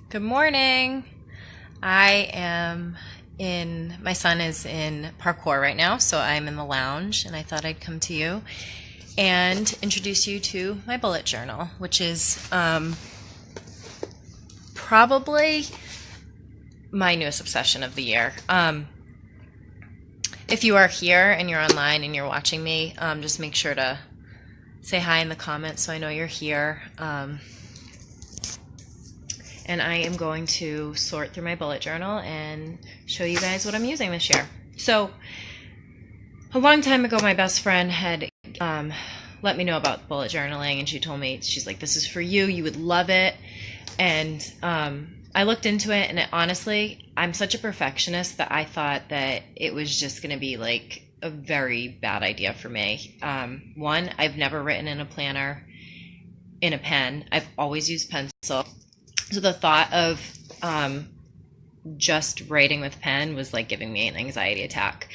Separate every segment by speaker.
Speaker 1: Good morning. My son is in parkour right now, so I'm in the lounge, and I thought I'd come to you and introduce you to my bullet journal, which is probably my newest obsession of the year. If you are here and you're online and you're watching me, just make sure to say hi in the comments so I know you're here. And I am going to sort through my bullet journal and show you guys what I'm using this year. So, a long time ago, my best friend had let me know about bullet journaling, and she told me, she's like, this is for you, you would love it. And I looked into it, and honestly, I'm such a perfectionist that I thought that it was just going to be like a very bad idea for me. One, I've never written in a planner in a pen. I've always used pencil. So the thought of just writing with pen was like giving me an anxiety attack.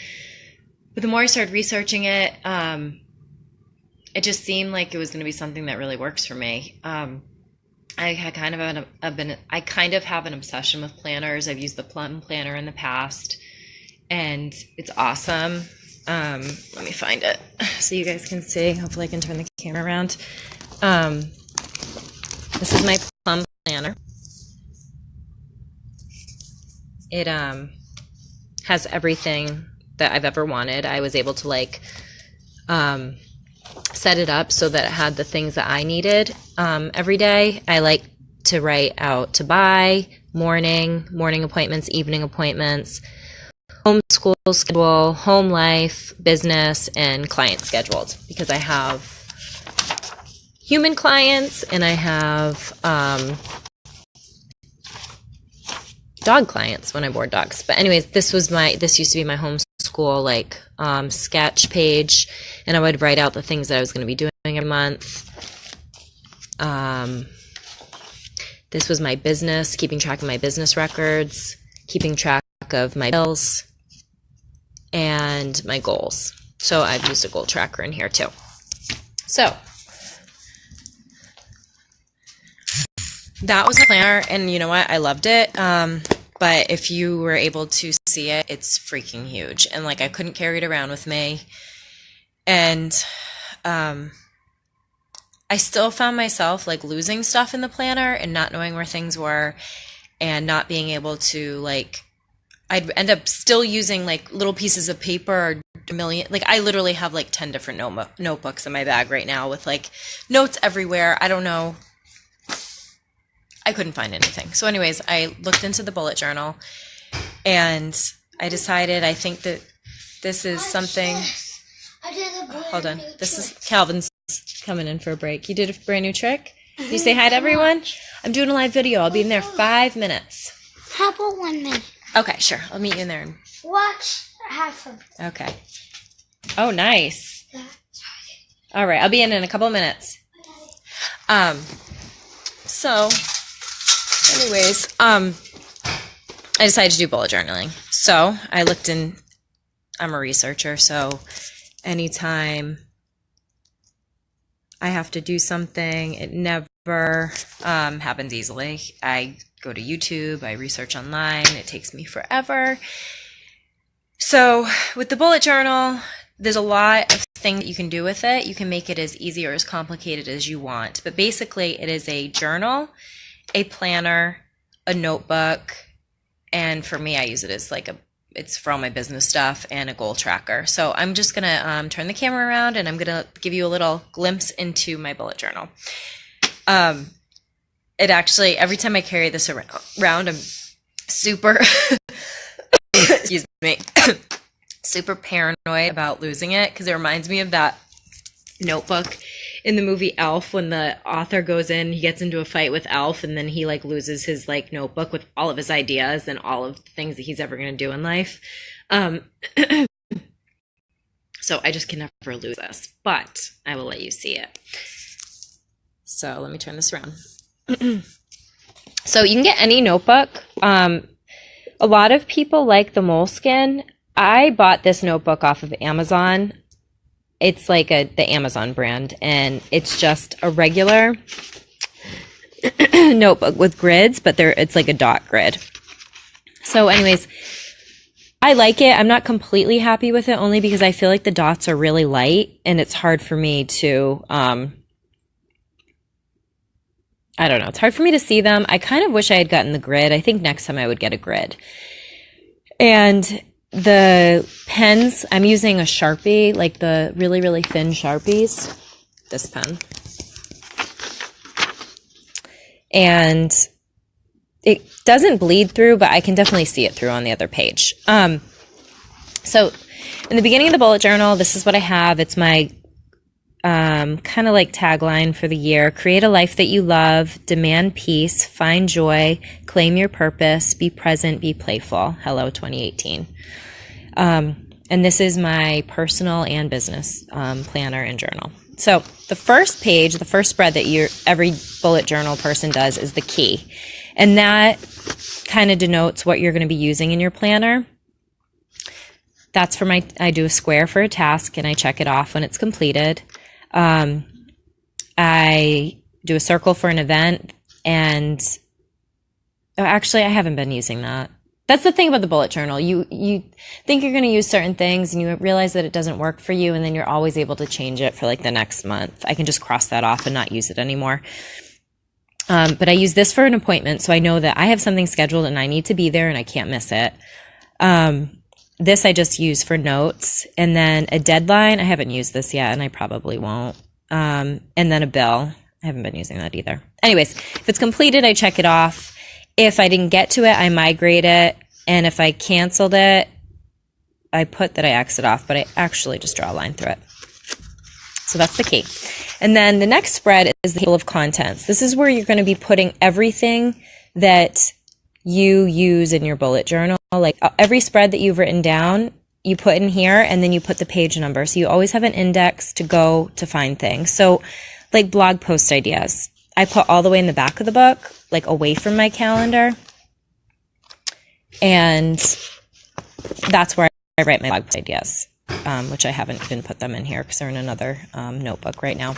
Speaker 1: But the more I started researching it, it just seemed like it was going to be something that really works for me. I kind of have an obsession with planners. I've used the Plum Planner in the past, and it's awesome. Let me find it so you guys can see. Hopefully I can turn the camera around. This is my Plum Planner. It has everything that I've ever wanted. I was able to set it up so that it had the things that I needed every day. I like to write out to buy, morning appointments, evening appointments, homeschool schedule, home life, business, and client scheduled, because I have human clients and I have dog clients when I board dogs. But anyways, this used to be my homeschool sketch page, and I would write out the things that I was going to be doing every month. This was my business, keeping track of my business records, keeping track of my bills, and my goals. So I've used a goal tracker in here too. So that was a planner, and you know what? I loved it. But if you were able to see it, it's freaking huge. And I couldn't carry it around with me. And I still found myself losing stuff in the planner and not knowing where things were, and not being able to I'd end up still using little pieces of paper or a million. I literally have 10 different notebooks in my bag right now with notes everywhere. I don't know. I couldn't find anything. So anyways, I looked into the bullet journal, and I decided I think that this is something. Hold on. This is Calvin's coming in for a break. You did a brand new trick? Can you say hi to everyone? I'm doing a live video. I'll be in there 5 minutes.
Speaker 2: How about 1 minute?
Speaker 1: Okay, sure. I'll meet you in there.
Speaker 2: Watch half of it.
Speaker 1: Okay. Oh, nice. All right. I'll be in a couple of minutes. So anyways, I decided to do bullet journaling. So I looked in, I'm a researcher, so anytime I have to do something, it never happens easily. I go to YouTube, I research online, it takes me forever. So with the bullet journal, there's a lot of things that you can do with it. You can make it as easy or as complicated as you want. But basically, it is a journal, a planner, a notebook, and for me, I use it as it's for all my business stuff, and a goal tracker. So I'm just going to turn the camera around, and I'm going to give you a little glimpse into my bullet journal. It actually, every time I carry this around, I'm super, excuse me, super paranoid about losing it, because it reminds me of that notebook in the movie Elf, when the author goes in, he gets into a fight with Elf, and then he loses his notebook with all of his ideas and all of the things that he's ever going to do in life. So I just can never lose this, but I will let you see it. So let me turn this around. So you can get any notebook. A lot of people like the Moleskine. I bought this notebook off of Amazon. It's the Amazon brand, and it's just a regular notebook with grids, but it's like a dot grid. So anyways, I like it. I'm not completely happy with it only because I feel like the dots are really light and it's hard for me to, I don't know. It's hard for me to see them. I kind of wish I had gotten the grid. I think next time I would get a grid. And the pens, I'm using a Sharpie, like the really, really thin Sharpies. This pen. And it doesn't bleed through, but I can definitely see it through on the other page. So in the beginning of the bullet journal, this is what I have. It's my kind of like tagline for the year. Create a life that you love, demand peace, find joy, claim your purpose, be present, be playful. Hello, 2018. And this is my personal and business planner and journal. So the first page, the first spread that every bullet journal person does is the key. And that kind of denotes what you're going to be using in your planner. That's for I do a square for a task and I check it off when it's completed. I do a circle for an event and actually I haven't been using that. That's the thing about the bullet journal. You think you're going to use certain things and you realize that it doesn't work for you and then you're always able to change it for like the next month. I can just cross that off and not use it anymore. But I use this for an appointment, so I know that I have something scheduled and I need to be there and I can't miss it. This I just use for notes, and then a deadline. I haven't used this yet, and I probably won't. And then a bill. I haven't been using that either. Anyways, if it's completed, I check it off. If I didn't get to it, I migrate it, and if I canceled it, I put that I exit off, but I actually just draw a line through it. So that's the key. And then the next spread is the table of contents. This is where you're going to be putting everything that you use in your bullet journal. Like every spread that you've written down, you put in here and then you put the page number. So you always have an index to go to find things. So like blog post ideas, I put all the way in the back of the book, like away from my calendar. And that's where I write my blog post ideas. Which I haven't even put them in here because they're in another notebook right now.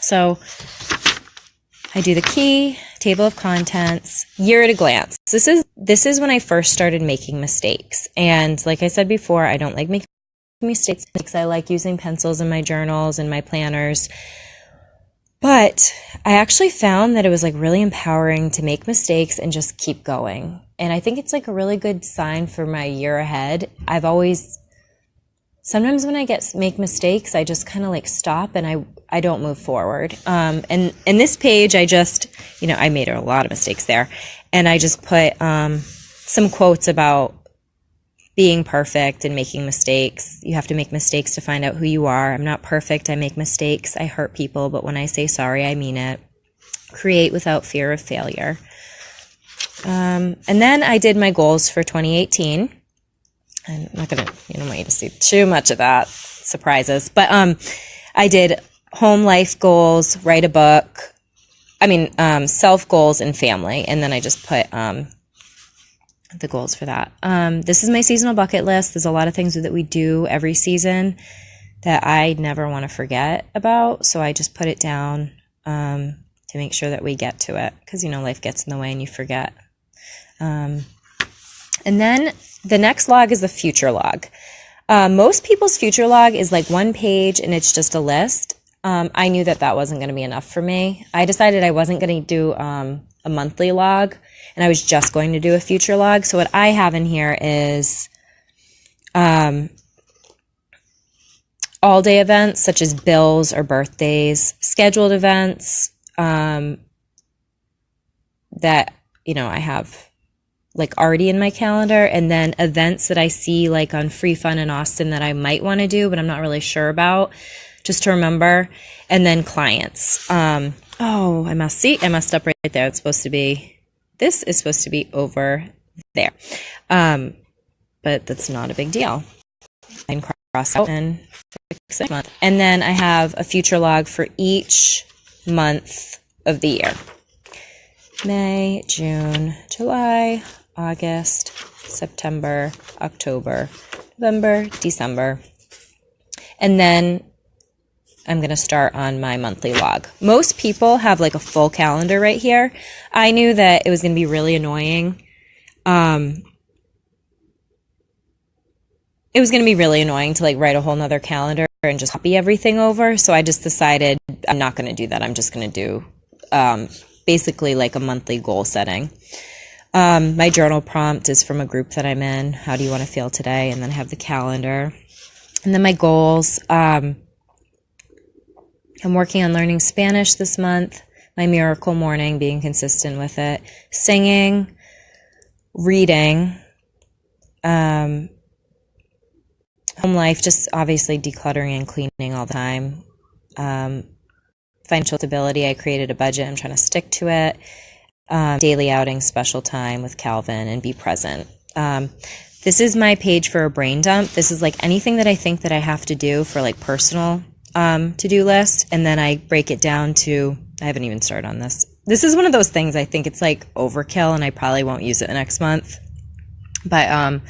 Speaker 1: So I do the key, table of contents, year at a glance. This is when I first started making mistakes. And like I said before, I don't like making mistakes. I like using pencils in my journals and my planners. But I actually found that it was like really empowering to make mistakes and just keep going. And I think it's like a really good sign for my year ahead. Sometimes when I make mistakes, I just kind of like stop and I don't move forward. And in this page, I just, I made a lot of mistakes there. And I just put some quotes about being perfect and making mistakes. You have to make mistakes to find out who you are. I'm not perfect. I make mistakes. I hurt people. But when I say sorry, I mean it. Create without fear of failure. And then I did my goals for 2018. I'm not going to, don't want you to see too much of that, surprises. But I did home life goals, write a book, self goals and family. And then I just put the goals for that. This is my seasonal bucket list. There's a lot of things that we do every season that I never want to forget about. So I just put it down to make sure that we get to it because, life gets in the way and you forget. And then the next log is the future log. Most people's future log is like one page and it's just a list. I knew that wasn't going to be enough for me. I decided I wasn't going to do a monthly log and I was just going to do a future log. So what I have in here is all day events such as bills or birthdays, scheduled events that, I have like already in my calendar, and then events that I see like on Free Fun in Austin that I might want to do, but I'm not really sure about, just to remember. And then clients. I messed up right there. This is supposed to be over there. But that's not a big deal. I can cross out and fix it. And then I have a future log for each month of the year. May, June, July, August, September, October, November, December. And then I'm going to start on my monthly log. Most people have like a full calendar right here. I knew that it was going to be really annoying. It was going to be really annoying to like write a whole nother calendar and just copy everything over. So I just decided I'm not going to do that. I'm just going to do basically like a monthly goal setting. My journal prompt is from a group that I'm in. How do you want to feel today? And then I have the calendar. And then my goals. I'm working on learning Spanish this month. My miracle morning, being consistent with it. Singing, reading, home life, just obviously decluttering and cleaning all the time. Financial stability, I created a budget. I'm trying to stick to it. Daily outing, special time with Calvin, and be present. This is my page for a brain dump. This is like anything that I think that I have to do for like personal to-do list. And then I break it down to, I haven't even started on this. This is one of those things I think it's like overkill and I probably won't use it next month. But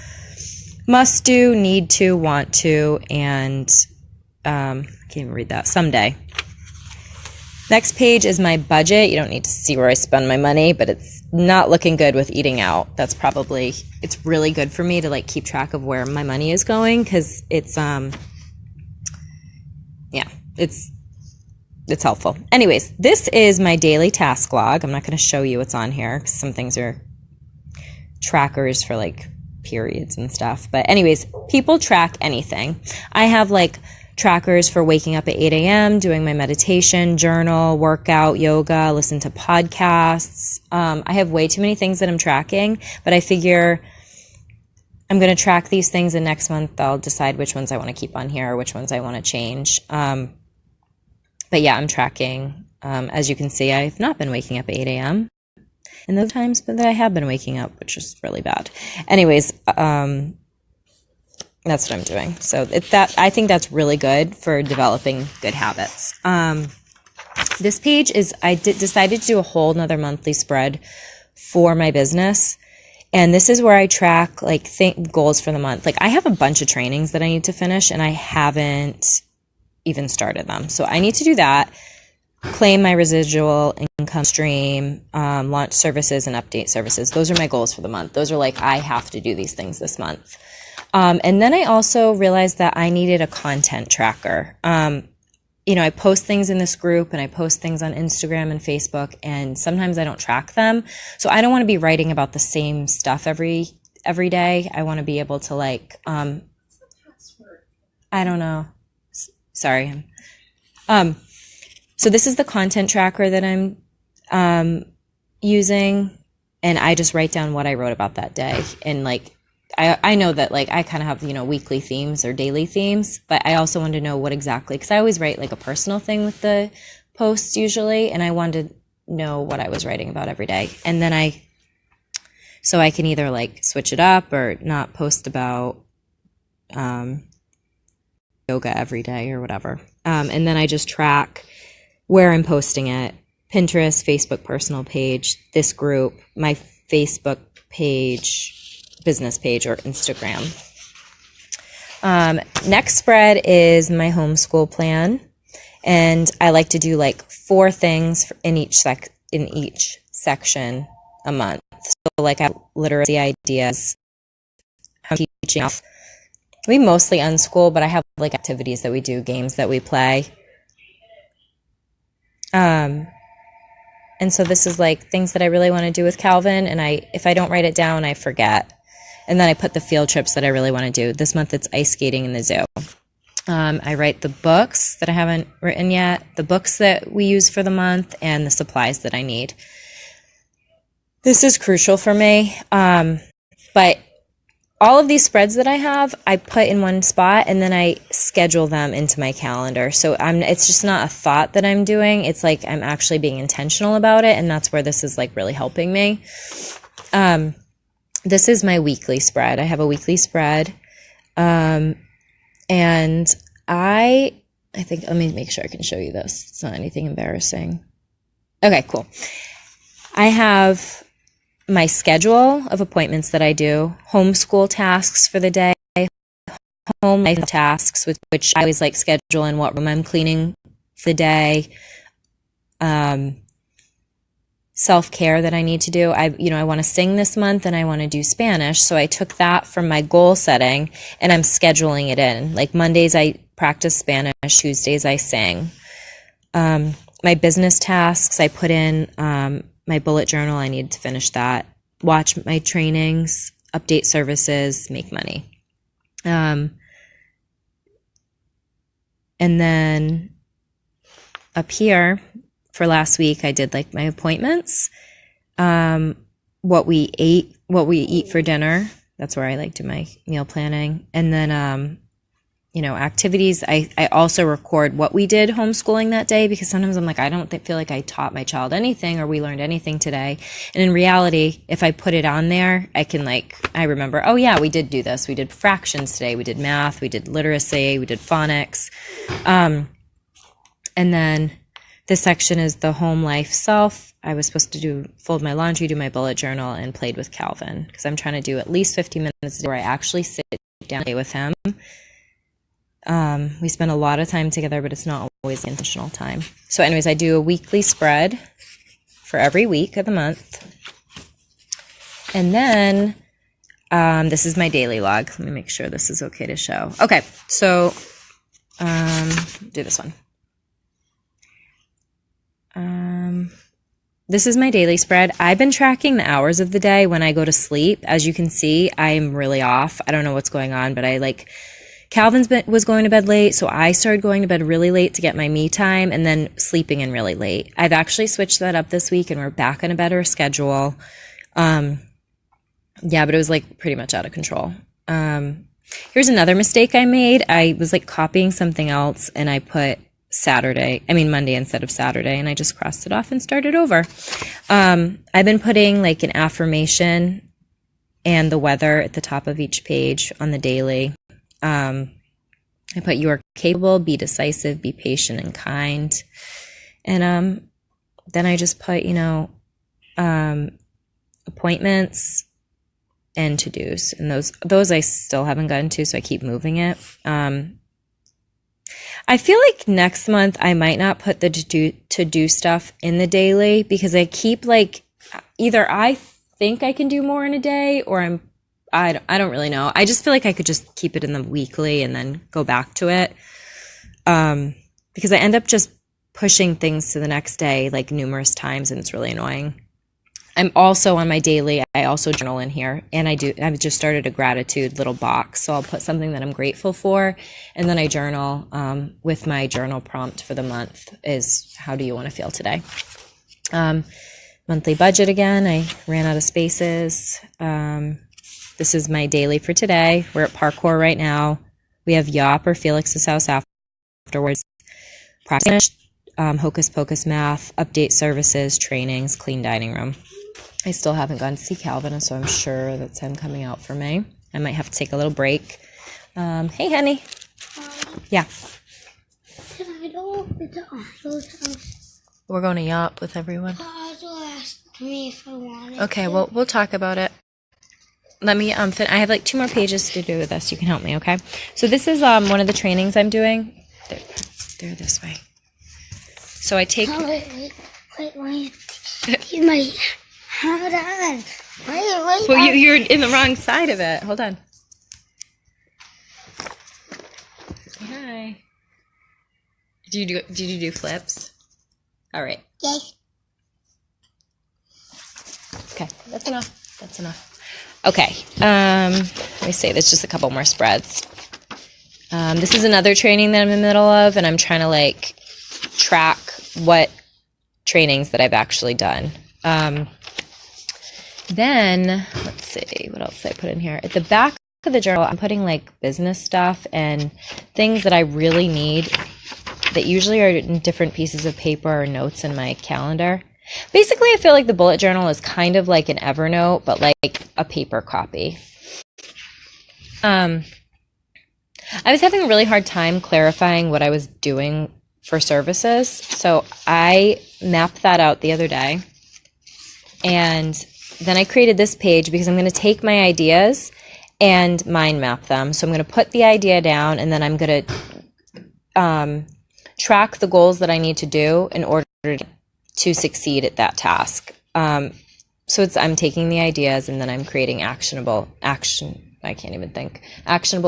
Speaker 1: must do, need to, want to, and I can't even read that, someday. Next page is my budget. You don't need to see where I spend my money, but it's not looking good with eating out. That's probably, it's really good for me to like keep track of where my money is going because it's, it's helpful. Anyways, this is my daily task log. I'm not going to show you what's on here because some things are trackers for like periods and stuff. But anyways, people track anything. I have like trackers for waking up at 8 a.m., doing my meditation, journal, workout, yoga, listen to podcasts. I have way too many things that I'm tracking, but I figure I'm going to track these things and next month I'll decide which ones I want to keep on here or which ones I want to change. But yeah, I'm tracking. As you can see, I've not been waking up at 8 a.m. in those times, but that I have been waking up, which is really bad. Anyways, that's what I'm doing. So I think that's really good for developing good habits. This page is, I decided to do a whole nother monthly spread for my business. And this is where I track like goals for the month. Like I have a bunch of trainings that I need to finish and I haven't even started them. So I need to do that, claim my residual income stream, launch services and update services. Those are my goals for the month. Those are like, I have to do these things this month. And then I also realized that I needed a content tracker. I post things in this group and I post things on Instagram and Facebook, and sometimes I don't track them. So I don't want to be writing about the same stuff every day. I want to be able to like, I don't know. Sorry. So this is the content tracker that I'm using, and I just write down what I wrote about that day. And like, I know that like I kind of have, weekly themes or daily themes, but I also want to know what exactly, because I always write like a personal thing with the posts usually, and I wanted to know what I was writing about every day. And then so I can either like switch it up or not post about yoga every day or whatever. And then I just track where I'm posting it: Pinterest, Facebook personal page, this group, my Facebook page, business page, or Instagram. Next spread is my homeschool plan. And I like to do like 4 things in each section a month. So like I have literacy ideas, I'm teaching off. We mostly unschool, but I have like activities that we do, games that we play. And so this is like things that I really want to do with Calvin. And if I don't write it down, I forget. And then I put the field trips that I really want to do. This month it's ice skating in the zoo. I write the books that I haven't written yet, the books that we use for the month, and the supplies that I need. This is crucial for me. But all of these spreads that I have, I put in one spot and then I schedule them into my calendar. So it's just not a thought that I'm doing. It's like I'm actually being intentional about it. And that's where this is like really helping me. This is my weekly spread. I have a weekly spread. And I think, let me make sure I can show you this. It's not anything embarrassing. Okay, cool. I have my schedule of appointments that I do, homeschool tasks for the day, home life tasks, with which I always like schedule in what room I'm cleaning for the day. Self-care that I need to do. I want to sing this month and I want to do Spanish. So I took that from my goal setting and I'm scheduling it in. Like Mondays I practice Spanish, Tuesdays I sing. My business tasks, I put in my bullet journal. I need to finish that. Watch my trainings, update services, make money. And then up here for last week, I did like my appointments, what we eat for dinner. That's where I like do my meal planning. And then, activities. I also record what we did homeschooling that day, because sometimes I'm like, I don't feel like I taught my child anything or we learned anything today. And in reality, if I put it on there, I remember, oh yeah, we did do this. We did fractions today. We did math. We did literacy. We did phonics. And then this section is the home life self. I was supposed to fold my laundry, do my bullet journal, and played with Calvin, because I'm trying to do at least 15 minutes where I actually sit down and play with him. We spend a lot of time together, but it's not always intentional time. So anyways, I do a weekly spread for every week of the month. And then this is my daily log. Let me make sure this is okay to show. Okay, so do this one. This is my daily spread. I've been tracking the hours of the day when I go to sleep. As you can see, I'm really off. I don't know what's going on, but Calvin was going to bed late, so I started going to bed really late to get my me time and then sleeping in really late. I've actually switched that up this week and we're back on a better schedule. But it was pretty much out of control. Here's another mistake I made. I was copying something else and I put Monday instead of Saturday, and I just crossed it off and started over. I've been putting an affirmation and the weather at the top of each page on the daily. I put, you are capable, be decisive, be patient and kind. And then I just put, appointments and to-dos. And those I still haven't gotten to, so I keep moving it. I feel like next month I might not put the to-do stuff in the daily, because I keep either I think I can do more in a day, or I don't really know. I just feel like I could just keep it in the weekly and then go back to it. Because I end up just pushing things to the next day numerous times, and it's really annoying. I'm also on my daily, I also journal in here, and I've just started a gratitude little box. So I'll put something that I'm grateful for, and then I journal with my journal prompt for the month is, how do you want to feel today? Monthly budget again, I ran out of spaces. This is my daily for today. We're at parkour right now. We have Yop or Felix's house afterwards. Practice, hocus pocus math, update services, trainings, clean dining room. I still haven't gone to see Calvin, so I'm sure that's him coming out for me. I might have to take a little break. Hey, honey. Yeah.
Speaker 2: Can I go with the Oslo's house?
Speaker 1: We're going to Yop with everyone.
Speaker 2: Oslo asked me if I wanted
Speaker 1: Okay,
Speaker 2: to.
Speaker 1: well, we'll talk about it. Let me, I have 2 more pages to do with this. You can help me, okay? So this is one of the trainings I'm doing. They're this way. So I take...
Speaker 2: Oh, wait. You might... Hold on. Wait.
Speaker 1: Well, you're in the wrong side of it. Hold on. Hi. Did you do flips? All right.
Speaker 2: Yes.
Speaker 1: Okay, that's enough. Okay. Let me see. There's just a couple more spreads. This is another training that I'm in the middle of, and I'm trying to track what trainings that I've actually done. Then, let's see, what else did I put in here? At the back of the journal, I'm putting business stuff and things that I really need that usually are in different pieces of paper or notes in my calendar. Basically, I feel like the bullet journal is kind of like an Evernote, but a paper copy. I was having a really hard time clarifying what I was doing for services, so I mapped that out the other day. And then I created this page because I'm going to take my ideas and mind map them. So I'm going to put the idea down, and then I'm going to track the goals that I need to do in order to succeed at that task. So I'm taking the ideas and then I'm creating actionable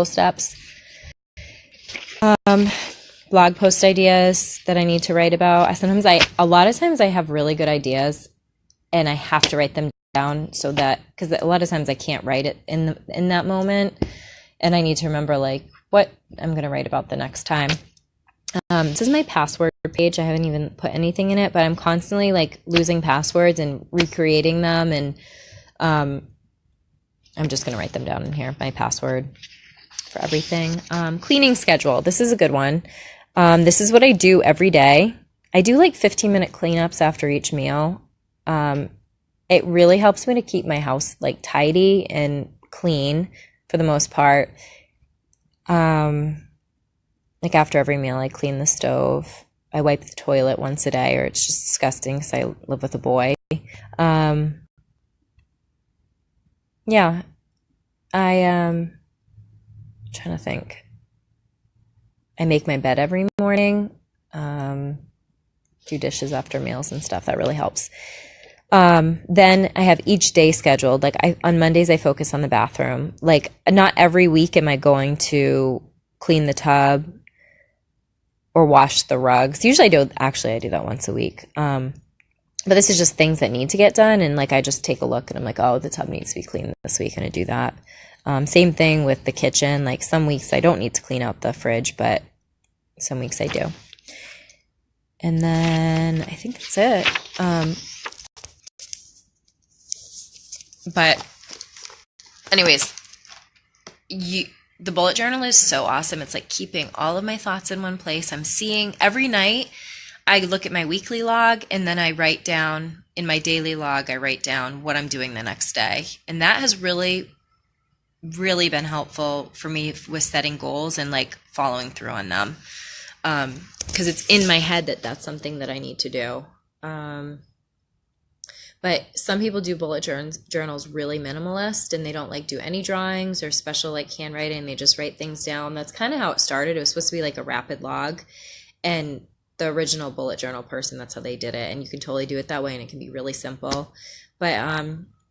Speaker 1: steps. Blog post ideas that I need to write about. A lot of times I have really good ideas and I have to write them down so that, because a lot of times I can't write it in that moment, and I need to remember like what I'm going to write about the next time. This is my password page. I haven't even put anything in it, but I'm constantly like losing passwords and recreating them, and I'm just going to write them down in here, my password for everything. Cleaning schedule. This is a good one. This is what I do every day. I do like 15-minute cleanups after each meal. It really helps me to keep my house like tidy and clean for the most part. Like after every meal, I clean the stove. I wipe the toilet once a day, or it's just disgusting because I live with a boy. Yeah, I am trying to think. I make my bed every morning. Do dishes after meals and stuff. That really helps. Then I have each day scheduled. Like on Mondays, I focus on the bathroom. Like not every week am I going to clean the tub or wash the rugs. Usually I do that once a week. But this is just things that need to get done. And like, I just take a look and I'm like, oh, the tub needs to be cleaned this week, and I do that. Same thing with the kitchen. Like some weeks I don't need to clean out the fridge, but some weeks I do. And then I think that's it. But anyways, the bullet journal is so awesome. It's like keeping all of my thoughts in one place. I'm seeing every night, I look at my weekly log, and then I write down in my daily log, I write down what I'm doing the next day. And that has really, really been helpful for me with setting goals and like following through on them. Because it's in my head that that's something that I need to do. But some people do bullet journals really minimalist, and they don't like do any drawings or special like handwriting. They just write things down. That's kind of how it started. It was supposed to be like a rapid log, and the original bullet journal person, that's how they did it. And you can totally do it that way, and it can be really simple. But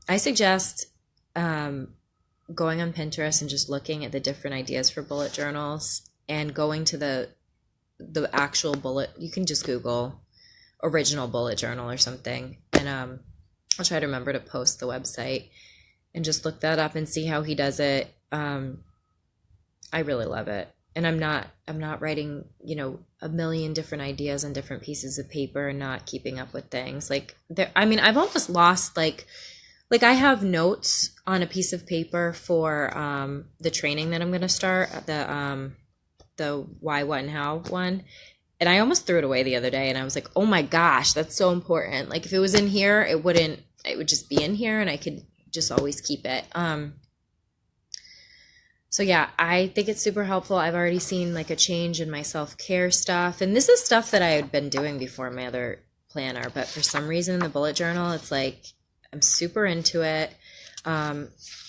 Speaker 1: I suggest going on Pinterest and just looking at the different ideas for bullet journals and going to the actual bullet. You can just Google original bullet journal or something, and I'll try to remember to post the website and just look that up and see how he does it. I really love it. And I'm not writing, a million different ideas on different pieces of paper and not keeping up with things. I've almost lost like I have notes on a piece of paper for the training that I'm going to start, the why, what, and how one. And I almost threw it away the other day, and I was like, oh my gosh, that's so important. Like if it was in here, it would just be in here, and I could just always keep it. So yeah, I think it's super helpful. I've already seen like a change in my self-care stuff. And this is stuff that I had been doing before in my other planner, but for some reason in the bullet journal, it's like, I'm super into it.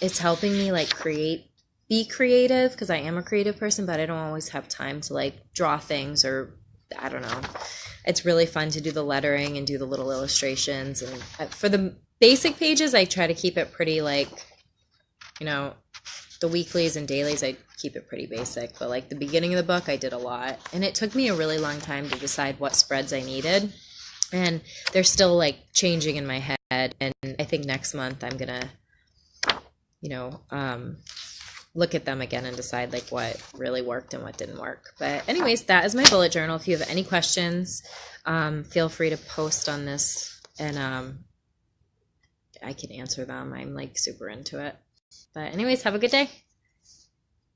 Speaker 1: It's helping me like be creative, because I am a creative person, but I don't always have time to like draw things, or I don't know. It's really fun to do the lettering and do the little illustrations. And for the basic pages, I try to keep it pretty like, the weeklies and dailies, I keep it pretty basic. But like the beginning of the book, I did a lot. And it took me a really long time to decide what spreads I needed. And they're still like changing in my head. And I think next month I'm going to, look at them again and decide like what really worked and what didn't work. But anyways, that is my bullet journal. If you have any questions, feel free to post on this, and I can answer them. I'm like super into it. But anyways, have a good day.